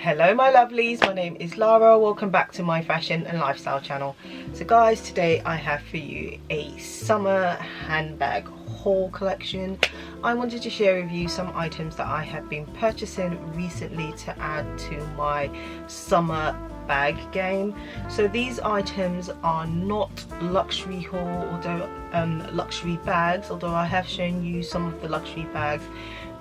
Hello my lovelies, my name is Lara. Welcome back to my fashion and lifestyle channel. So guys, today I have for you a summer handbag haul collection. I wanted to share with you some items that I have been purchasing recently to add to my summer bag game. So these items are not luxury haul, although luxury bags, although I have shown you some of the luxury bags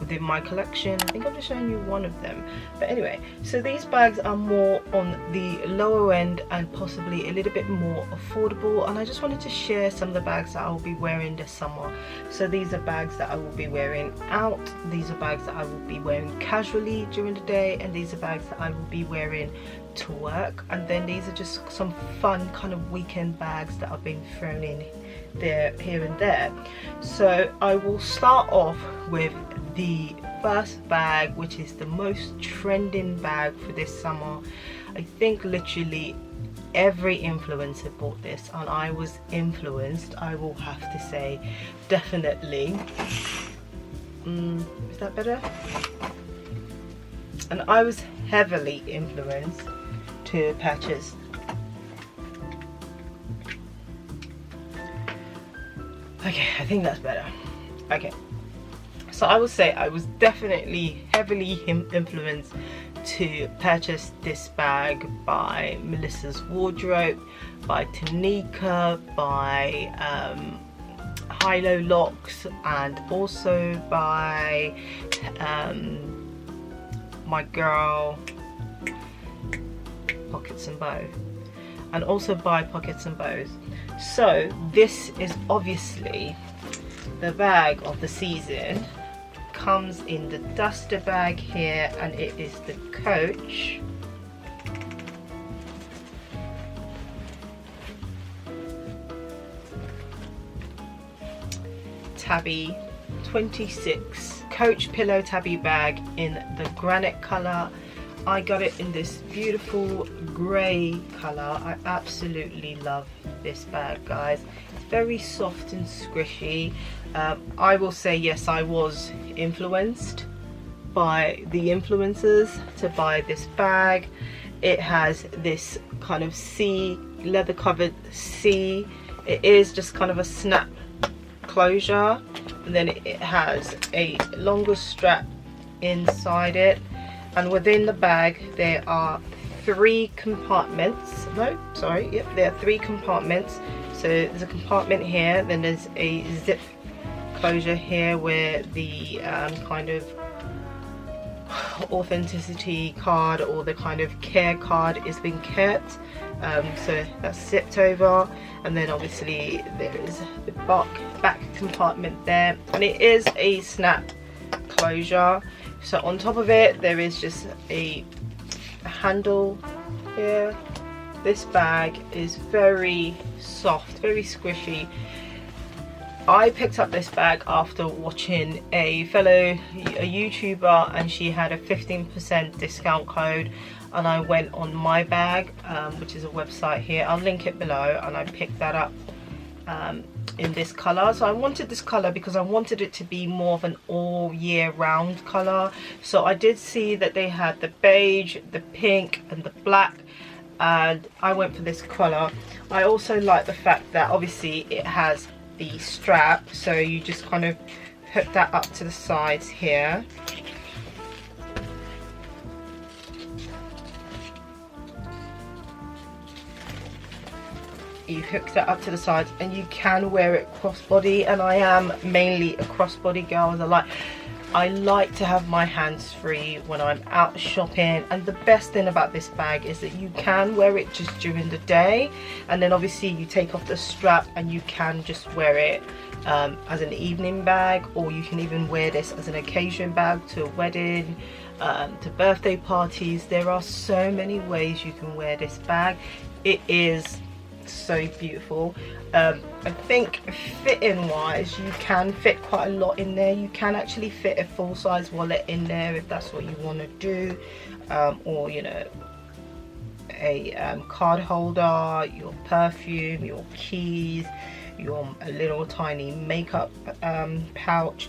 within my collection. I think I've just shown you one of them, but anyway, so these bags are more on the lower end and possibly a little bit more affordable, and I just wanted to share some of the bags that I will be wearing this summer. So these are bags that I will be wearing out, these are bags that I will be wearing casually during the day, and these are bags that I will be wearing to work. And then these are just some fun kind of weekend bags that I've been thrown in there, here and there. So I will start off with the first bag, which is the most trending bag for this summer. I think literally every influencer bought this, and I was influenced, I will have to say, definitely. Is that better? And I was heavily influenced to purchase okay, I think that's better. Okay, so I would say I was definitely heavily influenced to purchase this bag by Melissa's Wardrobe, by Tanika, by Hilo Locks, and also by my girl Pockets and Bows, and also by Pockets and Bows. So this is obviously the bag of the season. Comes in the duster bag here, and it is the Coach Tabby 26 Coach pillow tabby bag in the granite color. I got it in this beautiful grey color. I absolutely love this bag, guys. It's very soft and squishy. I will say, yes, I was influenced by the influencers to buy this bag. It has this kind of C, leather covered C. It is just kind of a snap closure, and then it has a longer strap inside it. And within the bag there are three compartments. No, sorry, yep, there are three compartments. So there's a compartment here, then there's a zip closure here where the kind of authenticity card or the kind of care card is being kept. So that's zipped over, and then obviously there is the back compartment there, and it is a snap closure. So on top of it there is just a handle here. This bag is very soft, very squishy. I picked up this bag after watching a YouTuber, and she had a 15% discount code, and I went on My Bag, which is a website here, I'll link it below, and I picked that up in this color. So I wanted this color because I wanted it to be more of an all year round color. So I did see that they had the beige, the pink, and the black, and I went for this color. I also like the fact that obviously it has the strap, so you just kind of hook that up to the sides here. You hook that up to the sides, and you can wear it crossbody, and I am mainly a crossbody girl, as I like to have my hands free when I'm out shopping. And the best thing about this bag is that you can wear it just during the day, and then obviously you take off the strap and you can just wear it as an evening bag, or you can even wear this as an occasion bag to a wedding, to birthday parties. There are so many ways you can wear this bag. It is so beautiful. I think fitting wise, you can fit quite a lot in there. You can actually fit a full-size wallet in there if that's what you want to do, or you know, a card holder, your perfume, your keys, your little tiny makeup pouch.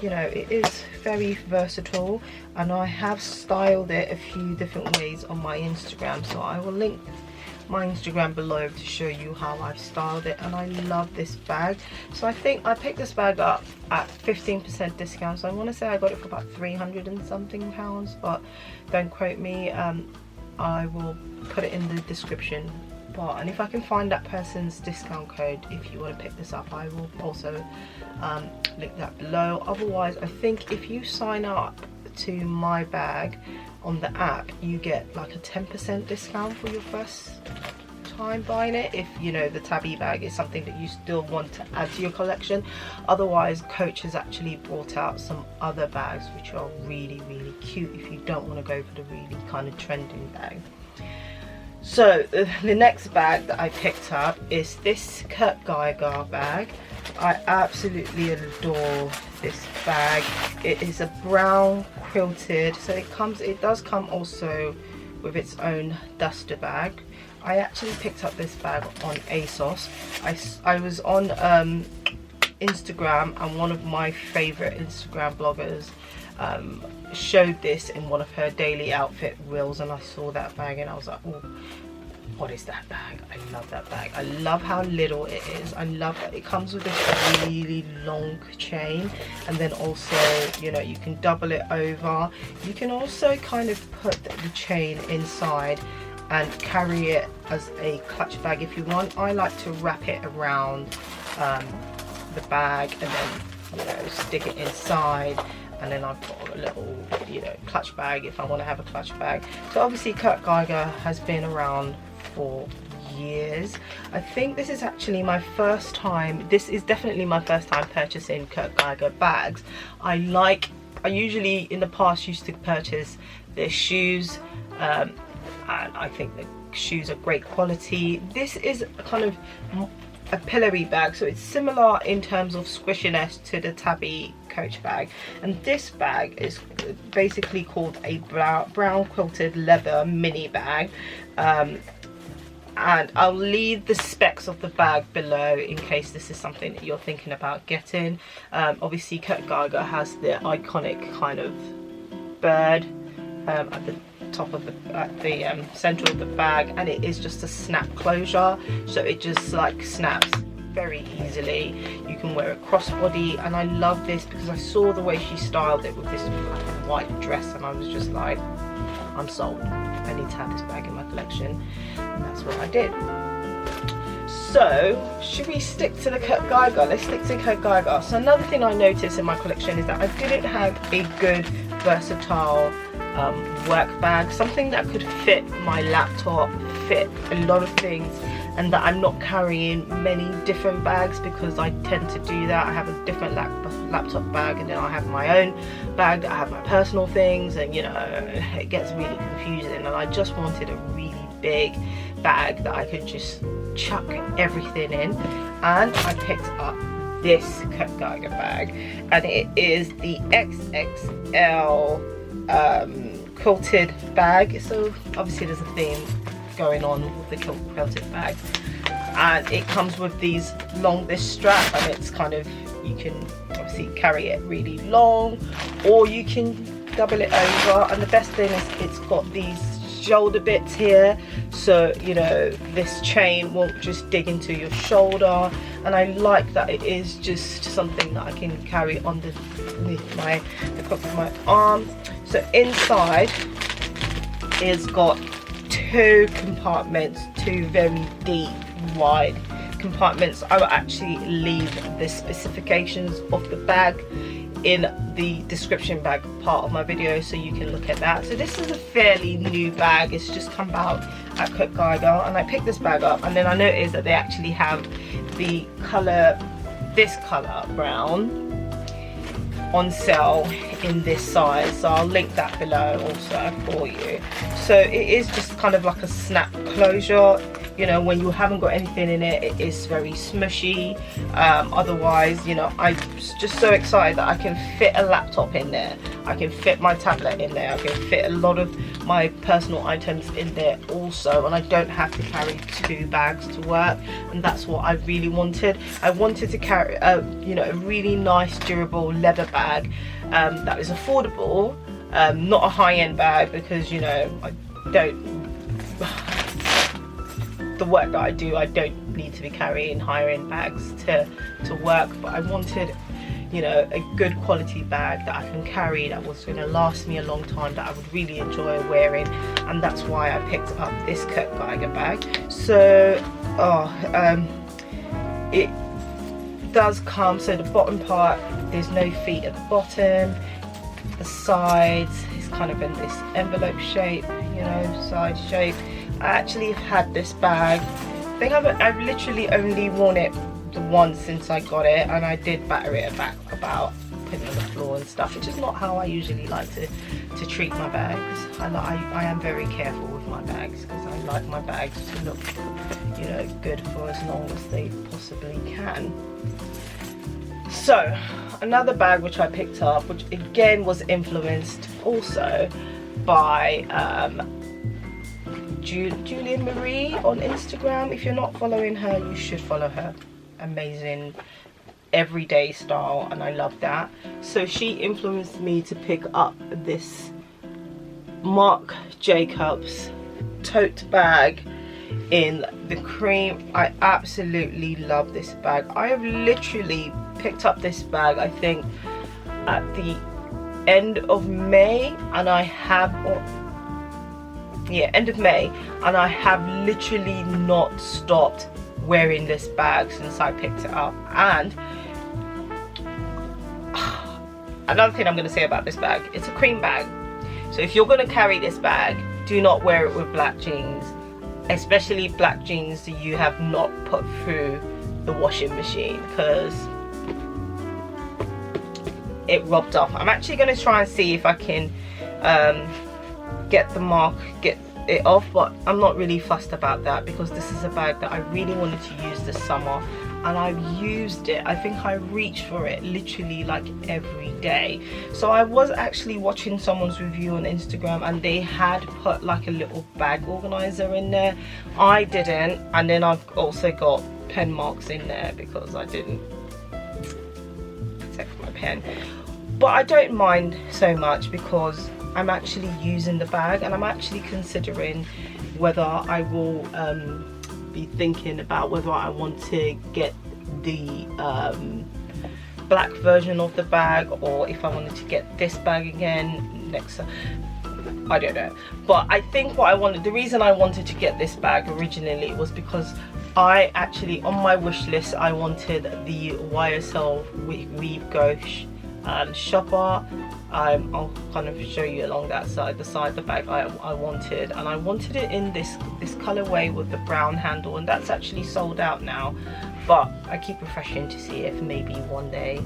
you know, it is very versatile, and I have styled it a few different ways on my Instagram, so I will link my Instagram below to show you how I've styled it. And I love this bag. So I think I picked this bag up at 15% discount, so I want to say I got it for about 300 and something pounds, but don't quote me. I will put it in the description bar, and if I can find that person's discount code, if you want to pick this up, I will also link that below. Otherwise, I think if you sign up to my bag on the app, you get like a 10% discount for your first time buying it, if you know the Tabby bag is something that you still want to add to your collection. Otherwise, Coach has actually brought out some other bags which are really cute if you don't want to go for the really kind of trending bag. So the next bag that I picked up is this Geiger bag. I absolutely adore this bag. It is a brown quilted, so it does come also with its own duster bag. I actually picked up this bag on Asos. I was on Instagram, and one of my favorite Instagram bloggers showed this in one of her daily outfit reels, and I saw that bag and I was like, oh, what is that bag? I love that bag. I love how little it is. I love that it comes with this really long chain, and then also, you know, you can double it over. You can also kind of put the chain inside and carry it as a clutch bag if you want. I like to wrap it around the bag and then, you know, stick it inside, and then I've got a little, you know, clutch bag if I want to have a clutch bag. So obviously Geiger has been around for years. I think this is actually my first time, this is definitely my first time purchasing Geiger bags. I usually in the past used to purchase their shoes, and I think the shoes are great quality. This is kind of a pillowy bag, so it's similar in terms of squishiness to the Tabby Coach bag, and this bag is basically called a brown quilted leather mini bag. And I'll leave the specs of the bag below in case this is something that you're thinking about getting. Obviously Geiger has the iconic kind of bird at the top of the center of the bag, and it is just a snap closure, so it just like snaps very easily. You can wear a crossbody, and I love this because I saw the way she styled it with this white dress, and I was just like, I'm sold. I need to have this bag in my collection, and that's what I did. So should we stick to the Geiger? Let's stick to Geiger. So another thing I noticed in my collection is that I didn't have a good versatile work bag, something that could fit my laptop, fit a lot of things, and that I'm not carrying many different bags, because I tend to do that. I have a different laptop bag, and then I have my own bag that I have my personal things, and you know, it gets really confusing, and I just wanted a really big bag that I could just chuck everything in. And I picked up this Geiger bag, and it is the XXL quilted bag. So obviously there's a theme going on with the quilted bag, and it comes with this strap, and it's kind of, you can obviously carry it really long, or you can double it over. And the best thing is it's got these shoulder bits here, so you know this chain won't just dig into your shoulder, and I like that it is just something that I can carry underneath the crook of my arm. So inside it's got two compartments, two very deep wide compartments. I will actually leave the specifications of the bag in the description bag part of my video, so you can look at that. So this is a fairly new bag, it's just come out at Geiger, and I picked this bag up, and then I noticed that they actually have the color, this color brown, on sale in this size, so I'll link that below also for you. So it is just kind of like a snap closure. you know, when you haven't got anything in it, it is very smushy. Otherwise, you know, I'm just so excited that I can fit a laptop in there, I can fit my tablet in there, I can fit a lot of my personal items in there also, and I don't have to carry 2 bags to work. And that's what I really wanted. I wanted to carry you know, a really nice durable leather bag that is affordable, not a high-end bag, because, you know, I don't the work that I do, I don't need to be carrying higher end bags to work. But I wanted, you know, a good quality bag that I can carry, that was going to last me a long time, that I would really enjoy wearing. And that's why I picked up this Geiger bag. So it does come, so the bottom part, there's no feet at the bottom, the sides is kind of in this envelope shape, you know, side shape. I actually have had this bag, I think I've literally only worn it once since I got it, and I did batter it back about putting it on the floor and stuff, which is not how I usually like to treat my bags. I am very careful with my bags, because I like my bags to look, you know, good for as long as they possibly can. So another bag which I picked up, which again was influenced also by Julian Marie on Instagram. If you're not following her, you should follow her. Amazing everyday style, and I love that. So she influenced me to pick up this Marc Jacobs tote bag in the cream. I absolutely love this bag. I have literally picked up this bag, I think at the end of May, and I have end of May, and I have literally not stopped wearing this bag since I picked it up. And another thing I'm going to say about this bag, it's a cream bag, so if you're going to carry this bag, do not wear it with black jeans, especially black jeans that you have not put through the washing machine, because it rubbed off. I'm actually going to try and see if I can get it off, but I'm not really fussed about that, because this is a bag that I really wanted to use this summer, and I've used it. I think I reach for it literally like every day. So I was actually watching someone's review on Instagram, and they had put like a little bag organizer in there. I didn't, and then I've also got pen marks in there because I didn't take my pen. But I don't mind so much, because I'm actually using the bag, and I'm actually considering whether I will be thinking about whether I want to get the black version of the bag, or if I wanted to get this bag again next. I don't know. But I think the reason I wanted to get this bag originally was because I actually, on my wish list, I wanted the YSL Weave Go shopper. I'll kind of show you along that side, the bag I wanted, and I wanted it in this colorway with the brown handle, and that's actually sold out now. But I keep refreshing to see if maybe one day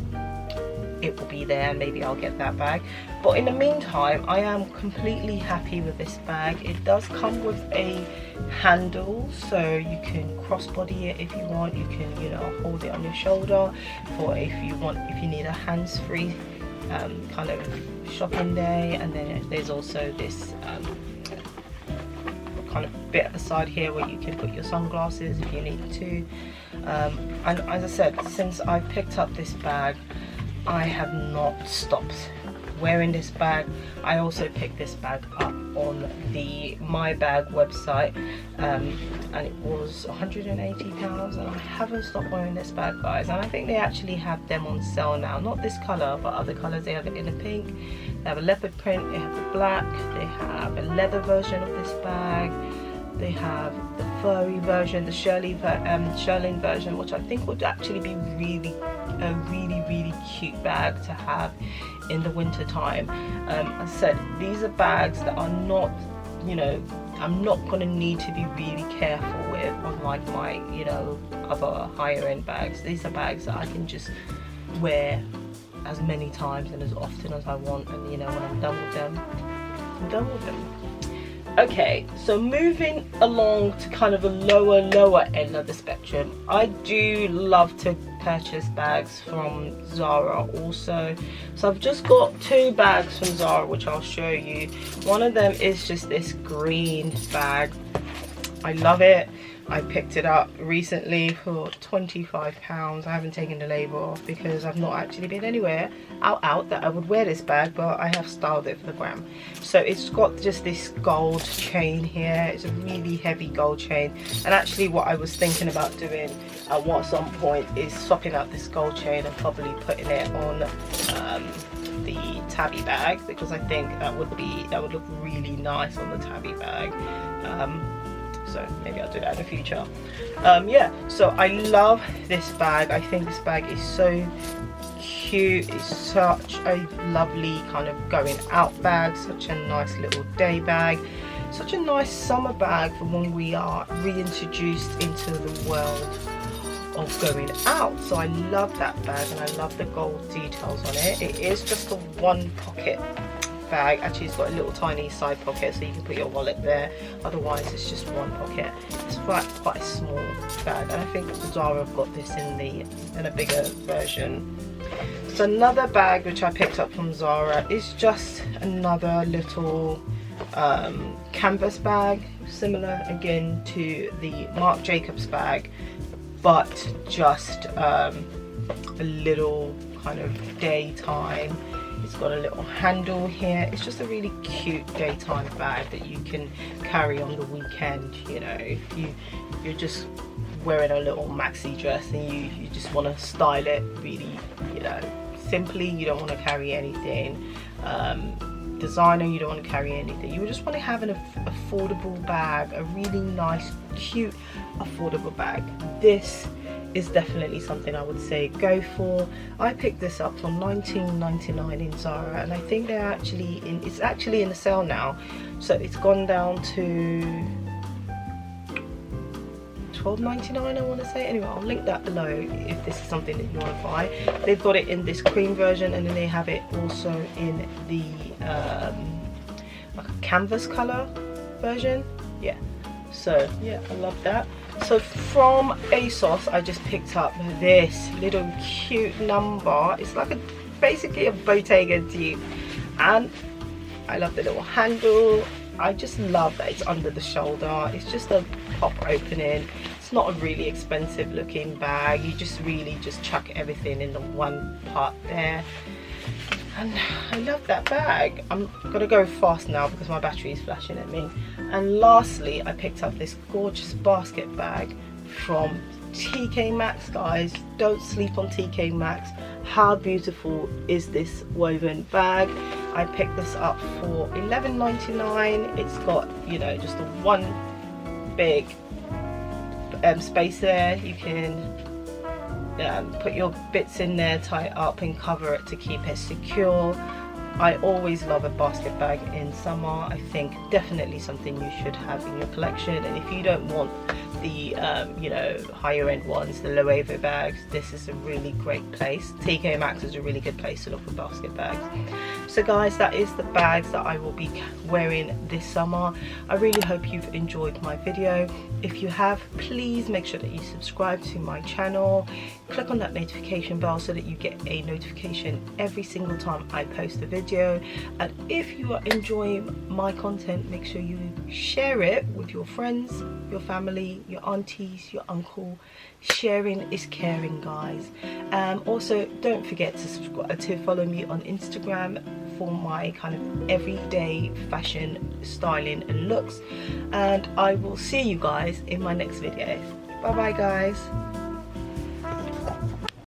it will be there, and maybe I'll get that bag. But in the meantime, I am completely happy with this bag. It does come with a handle, so you can crossbody it if you want. You can, you know, hold it on your shoulder, or if you need a hands-free kind of shopping day. And then there's also this kind of bit at the side here where you can put your sunglasses if you need to. And as I said, since I picked up this bag, I have not stopped wearing this bag. I also picked this bag up on the My Bag website, and it was £180, and I haven't stopped wearing this bag, guys. And I think they actually have them on sale now, not this colour but other colours. They have it in a pink, they have a leopard print, they have the black, they have a leather version of this bag, they have the furry version, the Shirlene version, which I think would actually be a really cute bag to have in the winter time. As I said, these are bags that are not, you know, I'm not going to need to be really careful with, unlike my, you know, other higher end bags. These are bags that I can just wear as many times and as often as I want, and you know, when I'm done with them, I'm done with them. Okay, so moving along to kind of the lower end of the spectrum, I do love to purchase bags from Zara also. So I've just got 2 bags from Zara which I'll show you. One of them is just this green bag. I love it. I picked it up recently for £25. I haven't taken the label off because I've not actually been anywhere out that I would wear this bag, but I have styled it for the gram. So it's got just this gold chain here. It's a really heavy gold chain, and actually what I was thinking about doing at some point is swapping out this gold chain and probably putting it on the Tabby bag, because I think that would look really nice on the Tabby bag. So maybe I'll do that in the future. Yeah, so I love this bag. I think this bag is so cute. It's such a lovely kind of going out bag, such a nice little day bag, such a nice summer bag for when we are reintroduced into the world of going out. So I love that bag, and I love the gold details on it. It is just a 1 pocket bag. Actually, it's got a little tiny side pocket so you can put your wallet there, otherwise it's just 1 pocket. It's quite a small bag, and I think Zara have got this in a bigger version. So another bag which I picked up from Zara is just another little canvas bag, similar again to the Marc Jacobs bag, but just a little kind of daytime. It's got a little handle here. It's just a really cute daytime bag that you can carry on the weekend. You know, if you're just wearing a little maxi dress and you just want to style it really, you know, simply. You don't want to carry anything designer, you don't want to carry anything. You just want to have an affordable bag, a really nice, cute, affordable bag. This is definitely something I would say go for. I picked this up for $19.99 in Zara, and I think they're actually it's actually in the sale now, so it's gone down to $12.99 I want to say. Anyway, I'll link that below if this is something that you want to buy. They've got it in this cream version, and then they have it also in the like a canvas color version. Yeah, so yeah, I love that. So from Asos, I just picked up this little cute number. It's like basically a Bottega tee, and I love the little handle. I just love that it's under the shoulder. It's just a pop opening. It's not a really expensive looking bag. You just really just chuck everything in the one part there. And I love that bag. I'm gonna go fast now because my battery is flashing at me. And lastly, I picked up this gorgeous basket bag from TK Maxx, guys. Don't sleep on TK Maxx. How beautiful is this woven bag? I picked this up for $11.99. It's got, you know, just a one big space there. You can put your bits in there, tie it up and cover it to keep it secure. I always love a basket bag in summer. I think definitely something you should have in your collection. And if you don't want the you know, higher end ones, the Loewe bags, this is a really great place. TK Maxx is a really good place to look for basket bags. So guys, that is the bags that I will be wearing this summer. I really hope you've enjoyed my video. If you have, please make sure that you subscribe to my channel. Click on that notification bell so that you get a notification every single time I post a video. And if you are enjoying my content, make sure you share it with your friends, your family, your aunties, your uncle. Sharing is caring, guys. Also, don't forget to subscribe, to follow me on Instagram for my kind of everyday fashion, styling and looks. And I will see you guys in my next video. Bye bye, guys.